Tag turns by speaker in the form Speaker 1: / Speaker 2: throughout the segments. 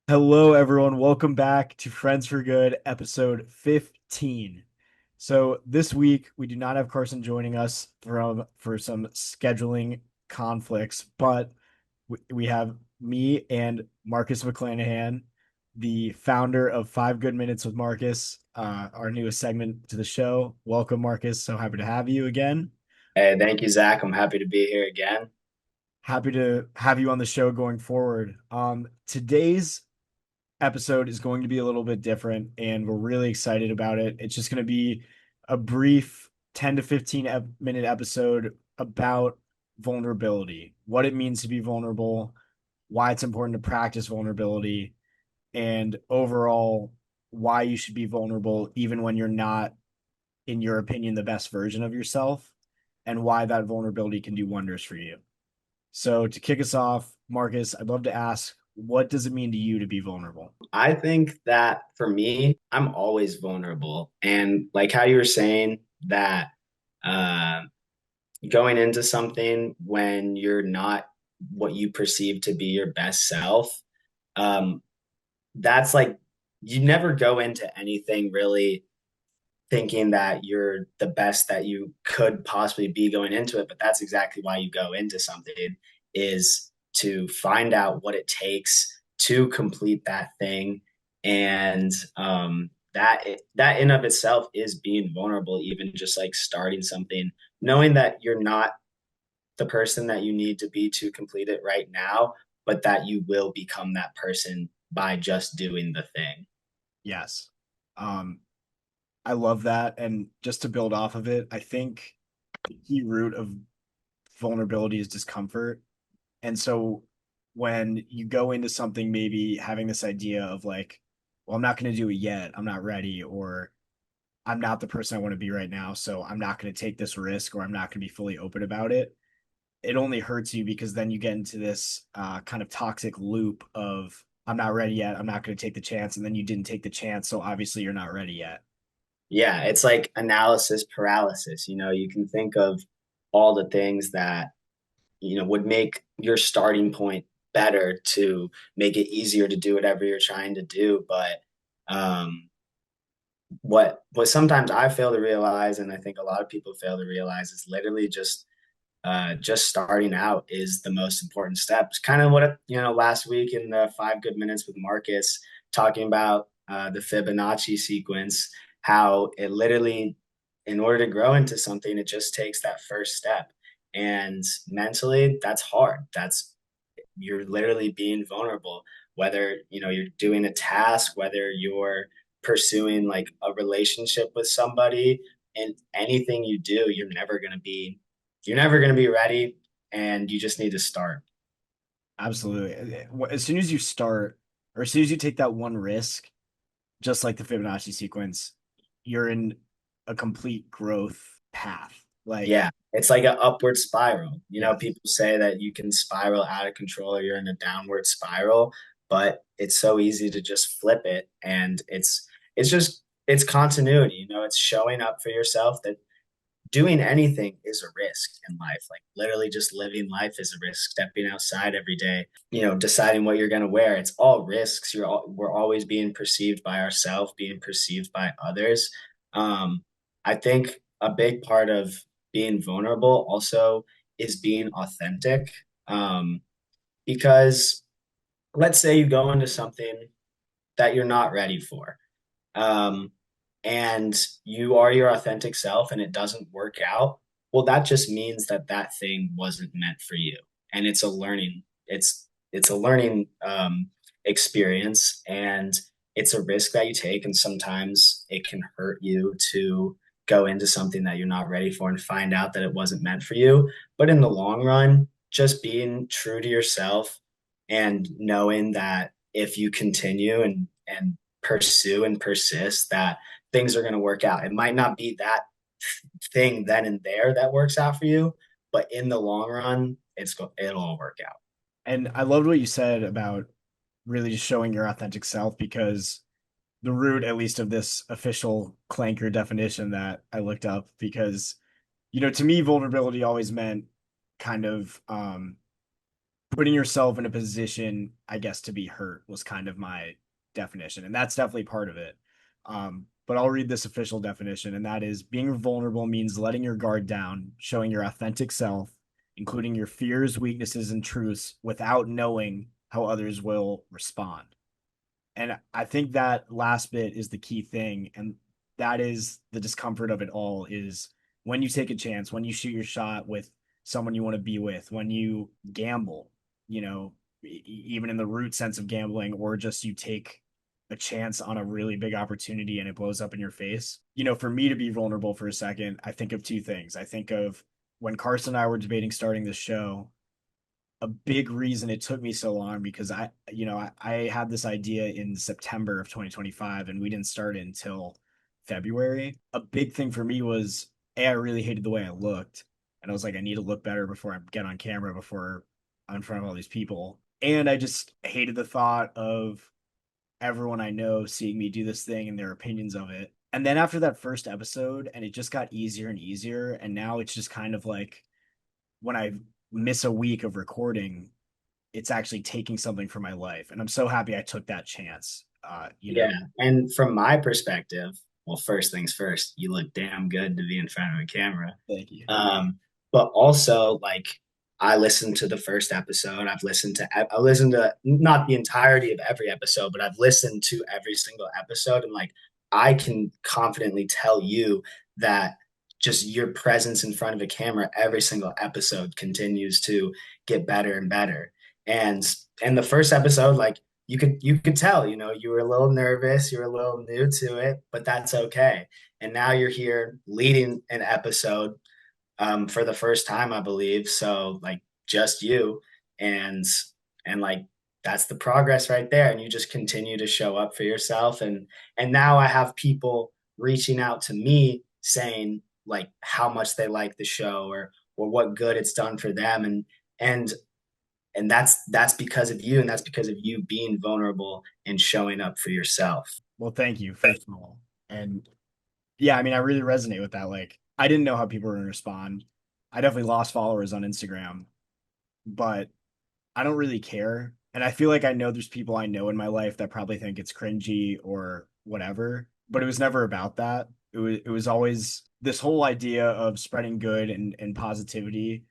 Speaker 1: Hello, everyone. Welcome back to Friends for Good, episode 15. So this week we do not have Carson joining us for some scheduling conflicts, but we have me and Marcus McClanahan, the founder of 5 Good Minutes with Marcus, our newest segment to the show. Welcome, Marcus. So happy to have you again.
Speaker 2: Hey, thank you, Zach. I'm happy to be here again.
Speaker 1: Happy to have you on the show going forward. Today's episode is going to be a little bit different, and we're really excited about it. It's just going to be a brief 10 to 15-minute episode about vulnerability, what it means to be vulnerable, why it's important to practice vulnerability, and overall, why you should be vulnerable even when you're not, in your opinion, the best version of yourself, and why that vulnerability can do wonders for you. So, to kick us off, Marcus, I'd love to ask, what does it mean to you to be vulnerable?
Speaker 2: I think that for me, I'm always vulnerable. And like how you were saying that uh, going into something when you're not what you perceive to be your best self, um, that's like you never go into anything really thinking that you're the best that you could possibly be going into it. But that's exactly why you go into something is to find out what it takes to complete that thing. And that in of itself is being vulnerable, even just like starting something, knowing that you're not the person that you need to be to complete it right now, but that you will become that person by just doing the thing.
Speaker 1: Yes. Um, I love that. And just to build off of it, I think the key root of vulnerability is discomfort. And so when you go into something, maybe having this idea of like, well, I'm not going to do it yet, I'm not ready, or I'm not the person I want to be right now. So I'm not going to take this risk, or I'm not going to be fully open about it. It only hurts you because then you get into this kind of toxic loop of, I'm not ready yet, I'm not going to take the chance. And then you didn't take the chance. So obviously you're not ready yet.
Speaker 2: Yeah, it's like analysis paralysis. You can think of all the things that, would make your starting point better to make it easier to do whatever you're trying to do. But what sometimes I fail to realize, and I think a lot of people fail to realize, is literally just starting out is the most important step. It's kind of what last week in the 5 Good Minutes with Marcus talking about the Fibonacci sequence, how it literally, in order to grow into something, it just takes that first step. And mentally, that's hard. That's You're literally being vulnerable, whether you're doing a task, whether you're pursuing like a relationship with somebody, and anything you do, you're never going to be ready, and you just need to start.
Speaker 1: Absolutely. As soon as you start, or as soon as you take that one risk, just like the Fibonacci sequence, you're in a complete growth path. Like,
Speaker 2: Yeah, it's like an upward spiral.
Speaker 1: yes,
Speaker 2: People say that you can spiral out of control or you're in a downward spiral, but it's so easy to just flip it, and it's continuity. It's showing up for yourself, that doing anything is a risk in life. Like literally just living life is a risk. Stepping outside every day, deciding what you're going to wear. It's all risks. We're always being perceived by ourselves, being perceived by others. I think a big part of being vulnerable also is being authentic. Um, because let's say you go into something that you're not ready for. Um, and you are your authentic self and it doesn't work out, well, that just means that that thing wasn't meant for you. And it's a learning experience, and it's a risk that you take. And sometimes it can hurt you to go into something that you're not ready for and find out that it wasn't meant for you. But in the long run, just being true to yourself and knowing that if you continue and pursue and persist, that things are going to work out. It might not be that thing then and there that works out for you, but in the long run, it'll all work out.
Speaker 1: and I loved what you said about really just showing your authentic self because the root, at least, of this official clanker definition that I looked up, because to me, vulnerability always meant kind of putting yourself in a position, I guess, to be hurt was kind of my definition. And that's definitely part of it. But I'll read this official definition, and that is being vulnerable means letting your guard down, showing your authentic self, including your fears, weaknesses, and truths without knowing how others will respond. And I think that last bit is the key thing. And that is the discomfort of it all is when you take a chance, when you shoot your shot with someone you want to be with, when you gamble, you know, even in the root sense of gambling, or just you take a chance on a really big opportunity and it blows up in your face. For me to be vulnerable for a second, I think of two things. I think of when Carson and I were debating starting this show, a big reason it took me so long because I had this idea in September of 2025 and we didn't start it until February. A big thing for me was I really hated the way I looked. And I was like, I need to look better before I get on camera, before I'm in front of all these people. And I just hated the thought of everyone I know seeing me do this thing and their opinions of it. And then after that first episode, and it just got easier and easier. And now it's just kind of like when I miss a week of recording, it's actually taking something from my life. And I'm so happy I took that chance.
Speaker 2: Yeah. And from my perspective, well, first things first, you look damn good to be in front of a camera.
Speaker 1: Thank you.
Speaker 2: But also like I listened to the first episode. I listened to not the entirety of every episode, but I've listened to every single episode, and like I can confidently tell you that just your presence in front of a camera every single episode continues to get better and better. And the first episode, like you could tell, you were a little nervous, you were a little new to it, but that's okay. And now you're here leading an episode for the first time, I believe. So like just you and like that's the progress right there. And you just continue to show up for yourself. And now I have people reaching out to me saying like how much they like the show or what good it's done for them. And that's because of you, and that's because of you being vulnerable and showing up for yourself.
Speaker 1: Well, thank you, first of all. And yeah, I mean, I really resonate with that. Like, I didn't know how people were going to respond. I definitely lost followers on Instagram, but I don't really care. And I feel like I know there's people I know in my life that probably think it's cringy or whatever, but it was never about that. It was always this whole idea of spreading good and positivity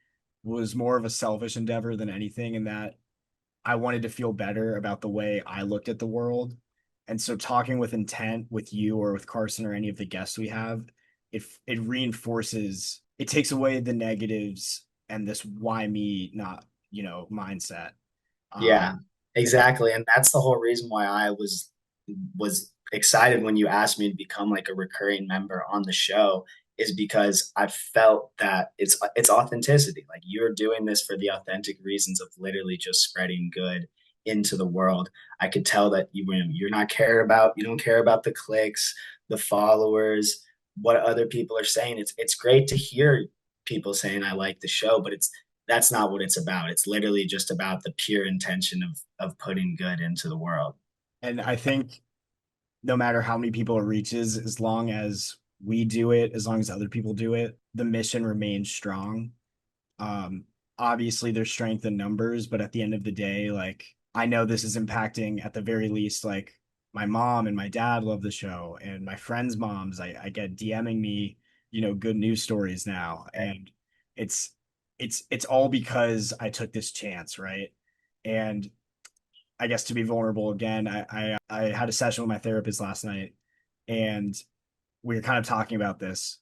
Speaker 1: was more of a selfish endeavor than anything, in that I wanted to feel better about the way I looked at the world. And so talking with intent with you or with Carson or any of the guests we have, it reinforces, it takes away the negatives and this why me not, mindset.
Speaker 2: Yeah,
Speaker 1: Um,
Speaker 2: exactly. And that's the whole reason why I was excited when you asked me to become like a recurring member on the show, is because I felt that it's authenticity. Like you're doing this for the authentic reasons of literally just spreading good into the world. I could tell that you don't care about the clicks, the followers, what other people are saying. It's great to hear people saying I like the show, but that's not what it's about. It's literally just about the pure intention of putting good into the world.
Speaker 1: and I think no matter how many people it reaches, as long as we do it, as long as other people do it, the mission remains strong. Um, Obviously there's strength in numbers, but at the end of the day, like I know this is impacting at the very least, like my mom and my dad love the show, and my friends' moms, I get DMing me, good news stories now. And it's it's all because I took this chance, right? And I guess to be vulnerable again, I had a session with my therapist last night, and we were kind of talking about this,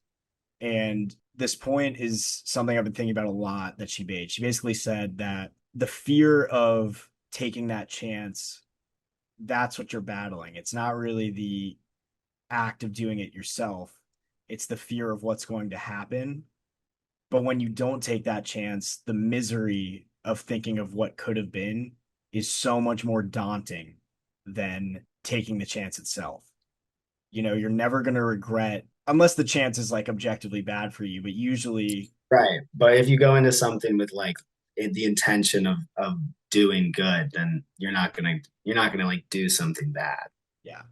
Speaker 1: and this point is something I've been thinking about a lot that she made. She basically said that the fear of taking that chance, that's what you're battling. It's not really the act of doing it yourself, it's the fear of what's going to happen. But when you don't take that chance, the misery of thinking of what could have been is so much more daunting than taking the chance itself. You're never going to regret, unless the chance is like objectively bad for you, but usually,
Speaker 2: Right. But if you go into something with like the intention of doing good, then you're not gonna like do something bad.
Speaker 1: yeah.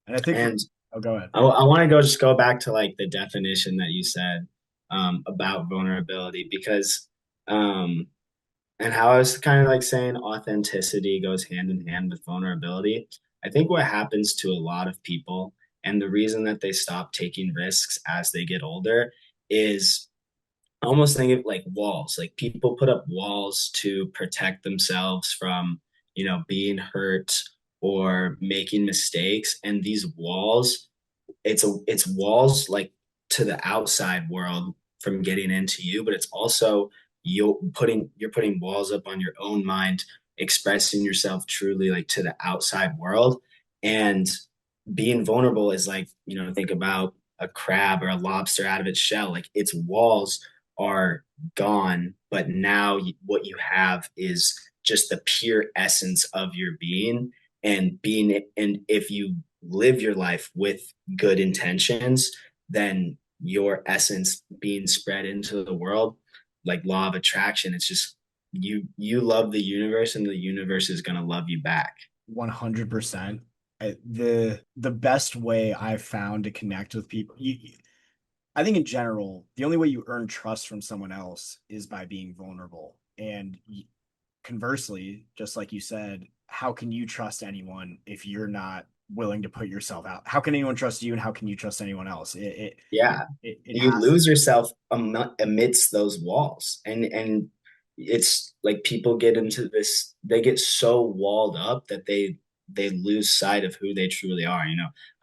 Speaker 1: And I think
Speaker 2: And
Speaker 1: oh, go ahead.
Speaker 2: I want to go back to like the definition that you said about vulnerability, because um And how I was kind of like saying authenticity goes hand in hand with vulnerability. I think what happens to a lot of people, and the reason that they stop taking risks as they get older, is almost think of like walls. Like people put up walls to protect themselves from, being hurt or making mistakes. And these walls, it's walls like to the outside world from getting into you, but it's also you're putting walls up on your own mind, expressing yourself truly like to the outside world. And being vulnerable is like, think about a crab or a lobster out of its shell. Like its walls are gone, but now what you have is just the pure essence of your being and being. And if you live your life with good intentions, then your essence being spread into the world, like law of attraction, it's just you love the universe and the universe is going to love you back.
Speaker 1: 100%. The best way I've found to connect with people, I think in general, the only way you earn trust from someone else is by being vulnerable. And conversely, just like you said, how can you trust anyone if you're not willing to put yourself out? How can anyone trust you, and how can you trust anyone else?
Speaker 2: Yeah,
Speaker 1: It
Speaker 2: you
Speaker 1: has.
Speaker 2: lose yourself amidst those walls, and it's like people get into this. They get so walled up that they lose sight of who they truly are.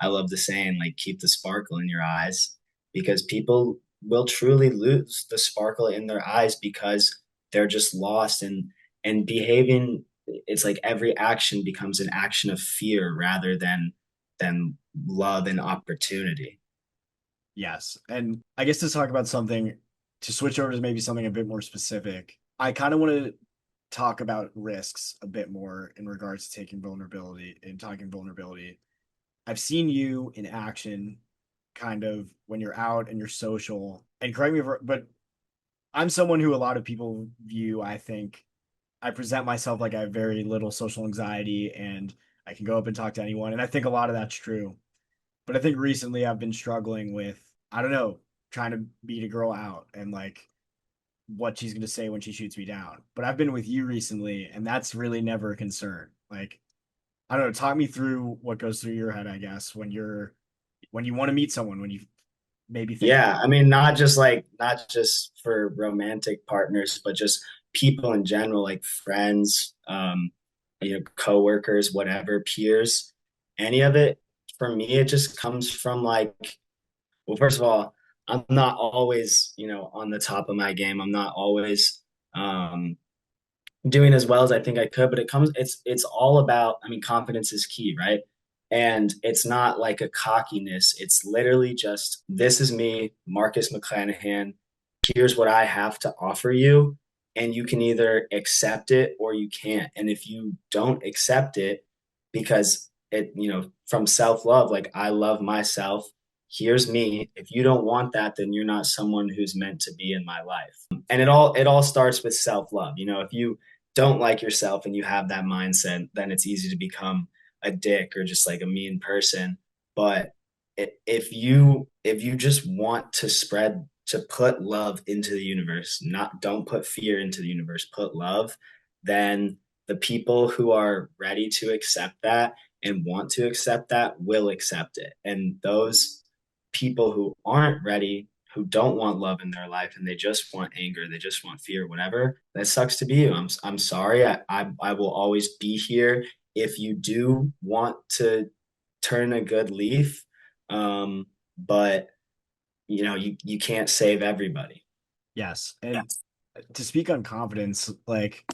Speaker 2: I love the saying like keep the sparkle in your eyes because people will truly lose the sparkle in their eyes because they're just lost and behaving. It's like every action becomes an action of fear rather than love and opportunity.
Speaker 1: Yes. And I guess to talk about something, to switch over to maybe something a bit more specific, I kind of want to talk about risks a bit more in regards to taking vulnerability and talking vulnerability. I've seen you in action kind of when you're out and you're social. And correct me if, but I'm someone who a lot of people view, I think, I present myself like I have very little social anxiety and I can go up and talk to anyone. And I think a lot of that's true. But I think recently I've been struggling with, I don't know, trying to beat a girl out and like what she's going to say when she shoots me down. But I've been with you recently and that's really never a concern. Like, I don't know, talk me through what goes through your head, I guess, when you want to meet someone, when you maybe think,
Speaker 2: Yeah, I mean, not just for romantic partners, but just people in general, like friends, coworkers, whatever, peers, any of it. For me, it just comes from like, well, first of all, I'm not always, on the top of my game. I'm not always, doing as well as I think I could, but it's all about, I mean, confidence is key, right? And it's not like a cockiness. It's literally just, this is me, Marcus McClanahan. Here's what I have to offer you. And you can either accept it or you can't. And if you don't accept it, because from self-love, like I love myself, here's me. If you don't want that, then you're not someone who's meant to be in my life. And it all starts with self-love. If you don't like yourself and you have that mindset, then it's easy to become a dick or just like a mean person. But if you just want to put love into the universe, not don't put fear into the universe, put love, then the people who are ready to accept that and want to accept that will accept it. And those people who aren't ready, who don't want love in their life and they just want anger, they just want fear, whatever, that sucks to be you. I'm sorry. I will always be here if you do want to turn a good leaf. But you can't save everybody.
Speaker 1: yes. And to speak on confidence, like,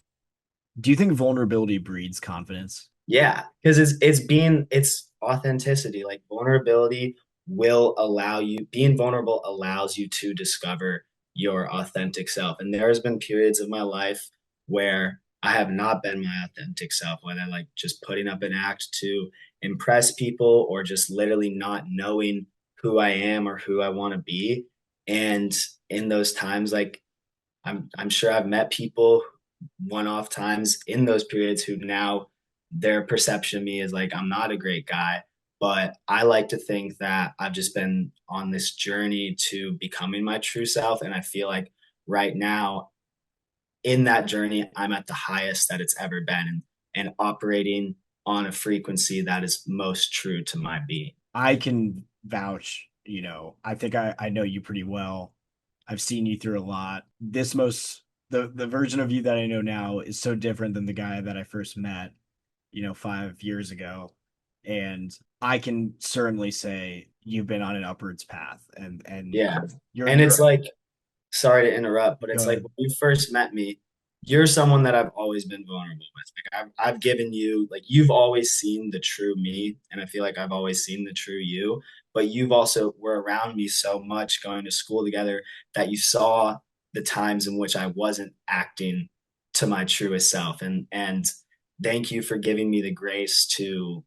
Speaker 1: do you think vulnerability breeds confidence?
Speaker 2: Yeah, because it's authenticity. Like vulnerability will allow you being vulnerable allows you to discover your authentic self. And there has been periods of my life where I have not been my authentic self, whether like just putting up an act to impress people or just literally not knowing who I am or who I want to be. And in those times, like I'm sure I've met people one-off times in those periods who now their perception of me is like I'm not a great guy. But I like to think that I've just been on this journey to becoming my true self. And I feel like right now in that journey, I'm at the highest that it's ever been, and operating on a frequency that is most true to my being.
Speaker 1: I can vouch, I think I know you pretty well. I've seen you through a lot. The version of you that I know now is so different than the guy that I first met, 5 years ago. And I can certainly say you've been on an upwards path and
Speaker 2: Yeah. And
Speaker 1: you're
Speaker 2: it's like, sorry to interrupt, but it's like
Speaker 1: good.
Speaker 2: when you first met me, you're someone that I've always been vulnerable with. Like I've given you, like you've always seen the true me, and I feel like I've always seen the true you. But you've also were around me so much going to school together that you saw the times in which I wasn't acting to my truest self. And thank you for giving me the grace to,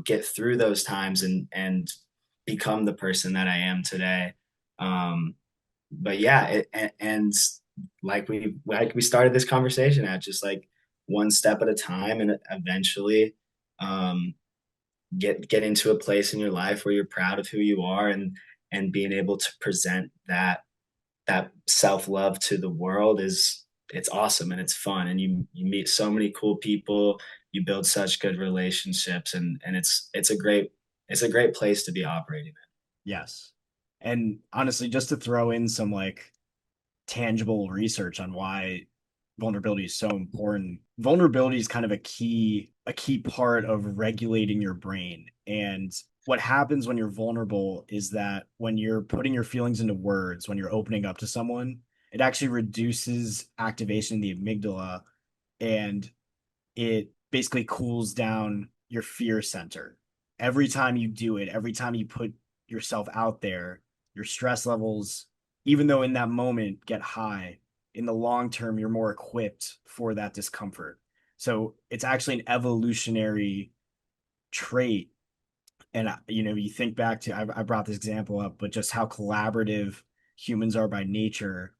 Speaker 2: get through those times and become the person that I am today. But yeah, and like we started this conversation at, just like one step at a time, and eventually um, get into a place in your life where you're proud of who you are, and being able to present that self love to the world is it's awesome and it's fun, and you meet so many cool people, you build such good relationships, and it's a great place to be operating in.
Speaker 1: Yes. And honestly, just to throw in some like tangible research on why vulnerability is so important. Vulnerability is kind of a key part of regulating your brain. And what happens when you're vulnerable is that when you're putting your feelings into words, when you're opening up to someone, it actually reduces activation in the amygdala and it basically cools down your fear center. Every time you do it, every time you put yourself out there, your stress levels, even though in that moment get high, in the long term, you're more equipped for that discomfort. So it's actually an evolutionary trait. And, you think back to, I brought this example up, but just how collaborative humans are by nature.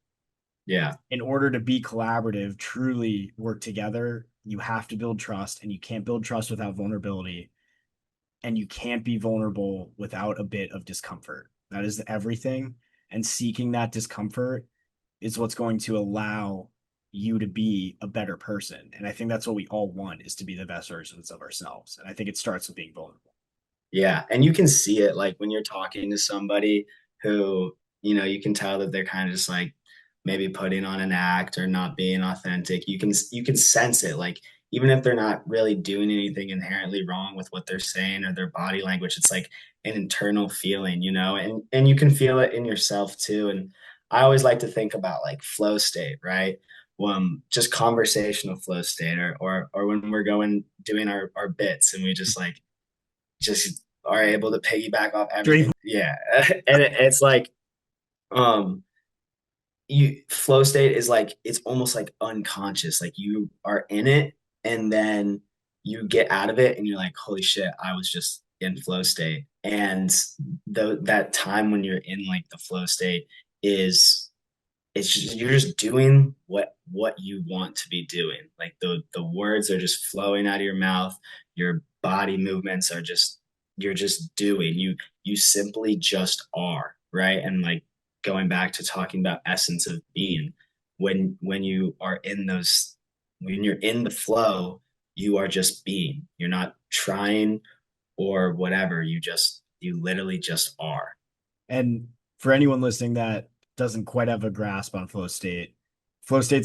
Speaker 2: Yeah,
Speaker 1: In order to be collaborative, truly work together, you have to build trust, and you can't build trust without vulnerability, and you can't be vulnerable without a bit of discomfort. That is everything. And seeking that discomfort is what's going to allow you to be a better person. And I think that's what we all want, is to be the best versions of ourselves. And I think it starts with being vulnerable.
Speaker 2: yeah, and you can see it like when you're talking to somebody who, you can tell that they're kind of just like maybe putting on an act or not being authentic. You can sense it, like even if they're not really doing anything inherently wrong with what they're saying or their body language, it's like an internal feeling, and you can feel it in yourself too. And I always like to think about like flow state, right? Just conversational flow state, or when we're going doing our bits, and we just are able to piggyback off
Speaker 1: Dream.
Speaker 2: everything. Yeah. And it's like, um, you flow state is like, it's almost like unconscious. Like you are in it, and then you get out of it and you're like, holy shit, I was just in flow state. And that time when you're in like the flow state is it's just you're just doing what you want to be doing. Like the words are just flowing out of your mouth. Your body movements are just you're just doing. You simply just are, right? And like going back to talking about essence of being, when you are in those when you're in the flow, you are just being. You're not trying or whatever. You literally just are.
Speaker 1: And for anyone listening that doesn't quite have a grasp on flow state's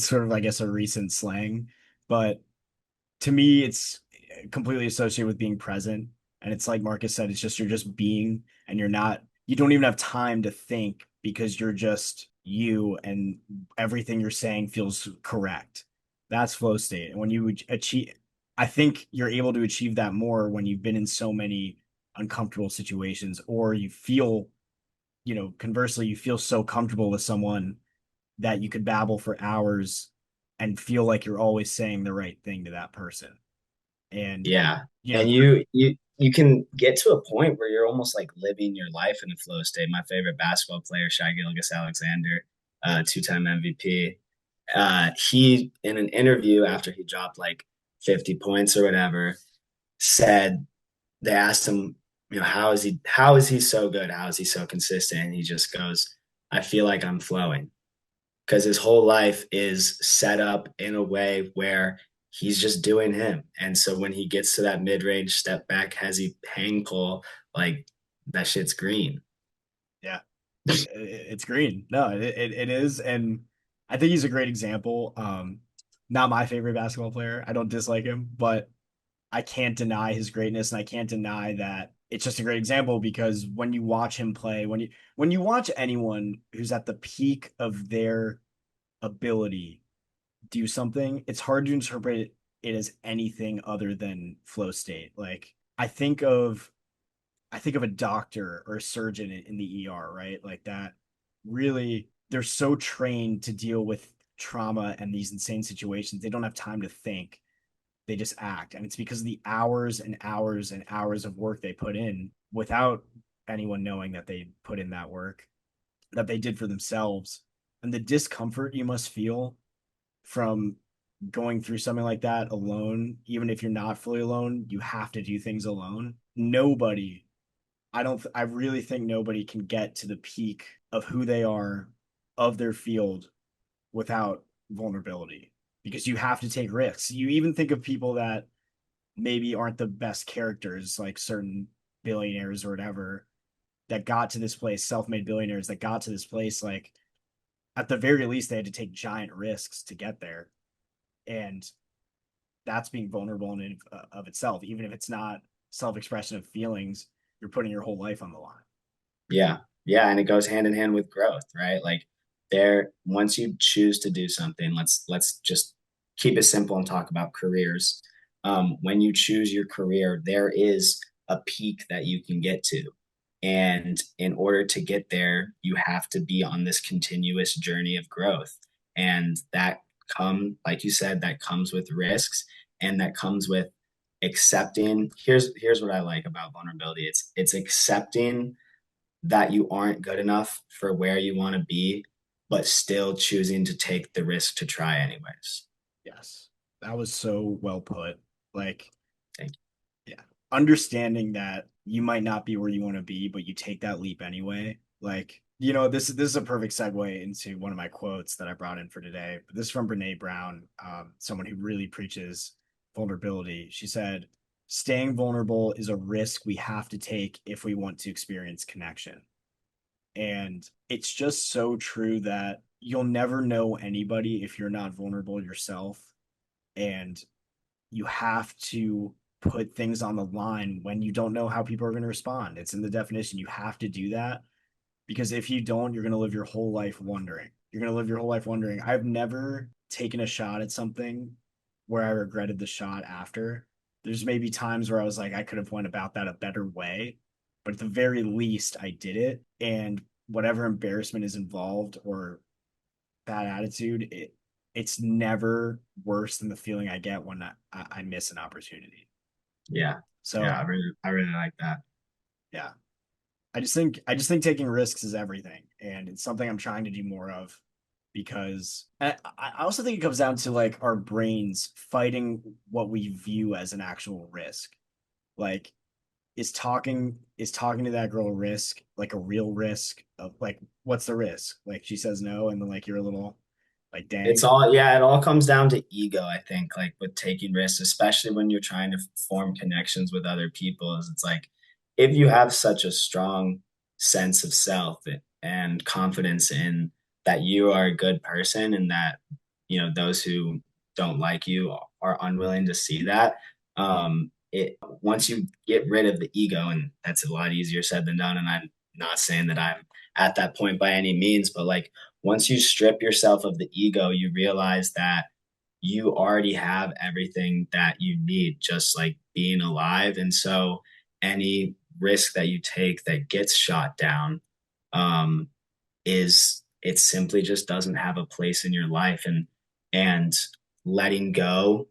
Speaker 1: sort of, I guess, a recent slang, but to me, it's completely associated with being present. And it's like Marcus said, you're just being, and you don't even have time to think because you're just you, and everything you're saying feels correct. That's flow state. And when you achieve, I think you're able to achieve that more when you've been in so many uncomfortable situations, or you feel, conversely, you feel so comfortable with someone that you could babble for hours and feel like you're always saying the right thing to that person. And,
Speaker 2: Yeah.
Speaker 1: you know,
Speaker 2: And you can get to a point where you're almost like living your life in a flow state. My favorite basketball player, Shai Gilgeous-Alexander, two-time MVP. He in an interview after he dropped like 50 points or whatever, said they asked him, how is he so good? How is he so consistent? And he just goes, I feel like I'm flowing. because his whole life is set up in a way where he's just doing him. And so when he gets to that mid-range step back hezzy hang pull, like that shit's green.
Speaker 1: Yeah, it's green. No, it is, and I think he's a great example. Not my favorite basketball player. I don't dislike him, but I can't deny his greatness, and I can't deny that it's just a great example because when you watch him play, when you watch anyone who's at the peak of their ability do something, it's hard to interpret it as anything other than flow state. Like I think of a doctor or a surgeon in the ER, right? Like that really they're so trained to deal with trauma and these insane situations. They don't have time to think. They just act. And it's because of the hours and hours and hours of work they put in without anyone knowing that they put in that work, that they did for themselves. And the discomfort you must feel from going through something like that alone, even if you're not fully alone, you have to do things alone. Nobody, I really think nobody can get to the peak of who they are, of their field without vulnerability because you have to take risks. You even think of people that maybe aren't the best characters, like certain billionaires or whatever, that got to this place, self-made billionaires that got to this place, like at the very least, they had to take giant risks to get there. And that's being vulnerable in of itself, even if it's not self-expression of feelings, you're putting your whole life on the line.
Speaker 2: Yeah. Yeah. And it goes hand in hand with growth, right? Like there, once you choose to do something, let's just keep it simple and talk about careers. When you choose your career, there is a peak that you can get to. And in order to get there, you have to be on this continuous journey of growth. And that like you said, that comes with risks and that comes with accepting. Here's what I like about vulnerability. It's accepting that you aren't good enough for where you want to be, but still choosing to take the risk to try anyways.
Speaker 1: Yes, that was so well put. Like,
Speaker 2: Thank
Speaker 1: yeah, understanding that you might not be where you want to be, but you take that leap anyway. Like, this is a perfect segue into one of my quotes that I brought in for today. But this is from Brene Brown, someone who really preaches vulnerability. She said, "Staying vulnerable is a risk we have to take if we want to experience connection." And it's just so true that you'll never know anybody if you're not vulnerable yourself. And you have to put things on the line when you don't know how people are going to respond. It's in the definition. You have to do that because if you don't, you're going to live your whole life wondering. You're going to live your whole life wondering. I've never taken a shot at something where I regretted the shot after. There's maybe times where I was like, I could have went about that a better way, but at the very least, I did it. And whatever embarrassment is involved or bad attitude, it's never worse than the feeling I get when I miss an opportunity.
Speaker 2: you. Yeah. Yeah.
Speaker 1: So
Speaker 2: I really like that.
Speaker 1: yeah, I just think taking risks is everything, and it's something I'm trying to do more of because I also think it comes down to like our brains fighting what we view as an actual risk. Like, is talking to that girl a risk, like a real risk of like what's the risk? Like she says no, and then like you're a little like
Speaker 2: It's
Speaker 1: dang.
Speaker 2: all, yeah, it all comes down to ego, I think, like with taking risks, especially when you're trying to form connections with other people, is it's like if you have such a strong sense of self and confidence in that you are a good person and that, those who don't like you are unwilling to see that, it once you get rid of the ego, and that's a lot easier said than done, and I'm not saying that I'm at that point by any means, but like once you strip yourself of the ego, you realize that you already have everything that you need, just like being alive. And so any risk that you take that gets shot down um, is it simply just doesn't have a place in your life. And letting go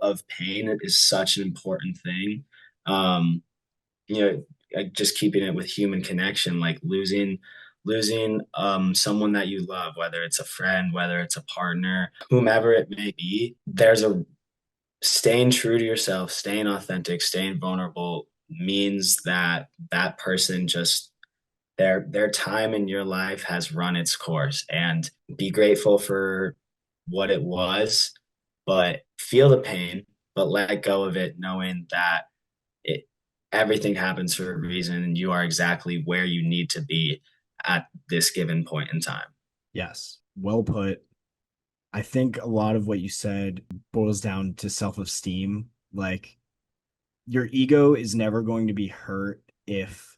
Speaker 2: of pain is such an important thing. Um, like just keeping it with human connection, like losing someone that you love, whether it's a friend, whether it's a partner, whomever it may be. There's a staying true to yourself, staying authentic, staying vulnerable means that that person just their time in your life has run its course, and be grateful for what it was, but feel the pain, but let go of it, knowing that it everything happens for a reason and you are exactly where you need to be at this given point in time.
Speaker 1: Yes, well put. I think a lot of what you said boils down to self-esteem. Like your ego is never going to be hurt if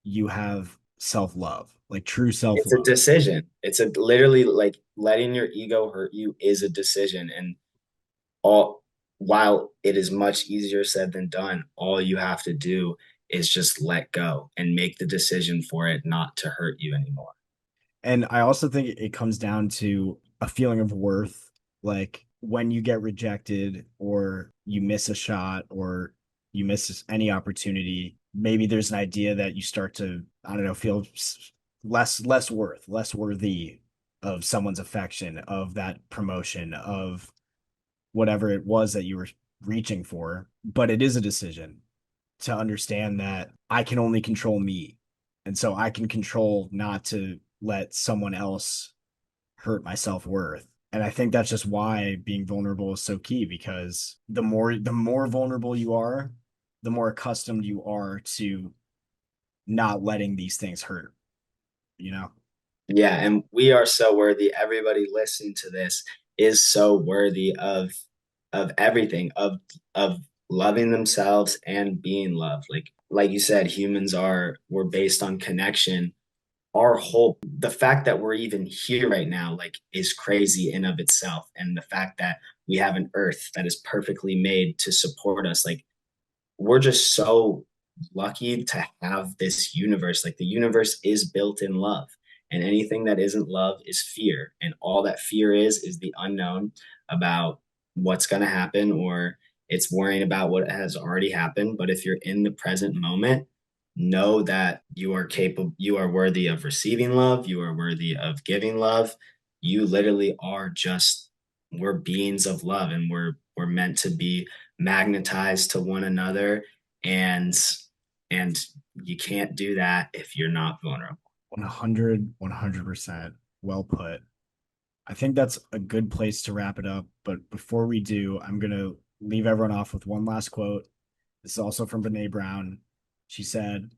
Speaker 1: you have self-love, like true
Speaker 2: It's a
Speaker 1: self-love.
Speaker 2: decision. It's a literally like letting your ego hurt you is a decision. And all while it is much easier said than done, all you have to do is just let go and make the decision for it not to hurt you anymore.
Speaker 1: And I also think it comes down to a feeling of worth. Like when you get rejected or you miss a shot or you miss any opportunity, maybe there's an idea that you start to, I don't know, feel less worthy of someone's affection, of that promotion, of whatever it was that you were reaching for. But it is a decision to understand that I can only control me. And so I can control not to let someone else hurt my self-worth. And I think that's just why being vulnerable is so key, because the more vulnerable you are, the more accustomed you are to not letting these things hurt, you know?
Speaker 2: Yeah, and we are so worthy. Everybody listening to this is so worthy of everything, of loving themselves and being loved. Like you said, humans are we're based on connection. Our whole the fact that we're even here right now like is crazy in of itself. And the fact that we have an earth that is perfectly made to support us, like we're just so lucky to have this universe. Like the universe is built in love, and anything that isn't love is fear. And all that fear is the unknown about what's going to happen, or it's worrying about what has already happened. But if you're in the present moment, know that you are capable, you are worthy of receiving love, you are worthy of giving love. You literally are just we're beings of love, and we're meant to be magnetized to one another, and and you can't do that if you're not vulnerable.
Speaker 1: 100% well put. I think that's a good place to wrap it up. But before we do, I'm going to leave everyone off with one last quote. This is also from Brene Brown. She said,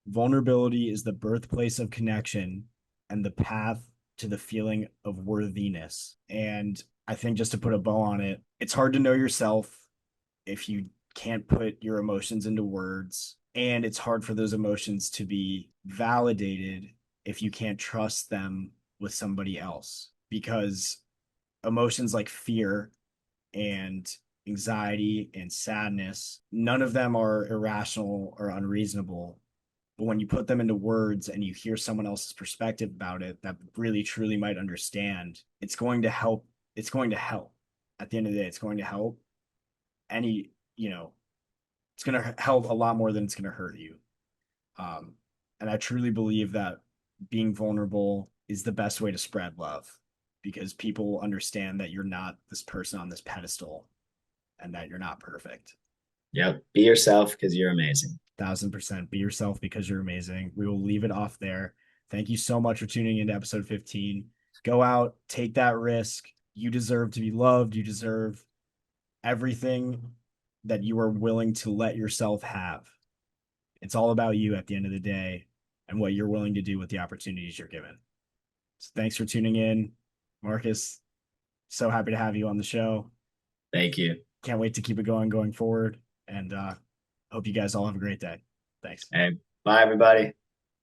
Speaker 1: vulnerability is the birthplace of connection and the path to the feeling of worthiness. And I think just to put a bow on it, it's hard to know yourself if you can't put your emotions into words. And it's hard for those emotions to be validated if you can't trust them with somebody else. Because emotions like fear and anxiety and sadness, none of them are irrational or unreasonable. But when you put them into words and you hear someone else's perspective about it that really truly might understand, it's going to help. It's going to help. At the end of the day, it's going to help any, it's going to help a lot more than it's going to hurt you. Um, and I truly believe that being vulnerable is the best way to spread love, because people understand that you're not this person on this pedestal and that you're not perfect.
Speaker 2: Yep, be yourself because you're amazing.
Speaker 1: 1,000% be yourself because you're amazing. We will leave it off there. Thank you so much for tuning into episode 15. Go out, take that risk. You deserve to be loved. You deserve everything that you are willing to let yourself have. It's all about you at the end of the day and what you're willing to do with the opportunities you're given. So thanks for tuning in, Marcus. So happy to have you on the show.
Speaker 2: Thank you.
Speaker 1: Can't wait to keep it going forward. And hope you guys all have a great day. Thanks.
Speaker 2: Hey, bye everybody.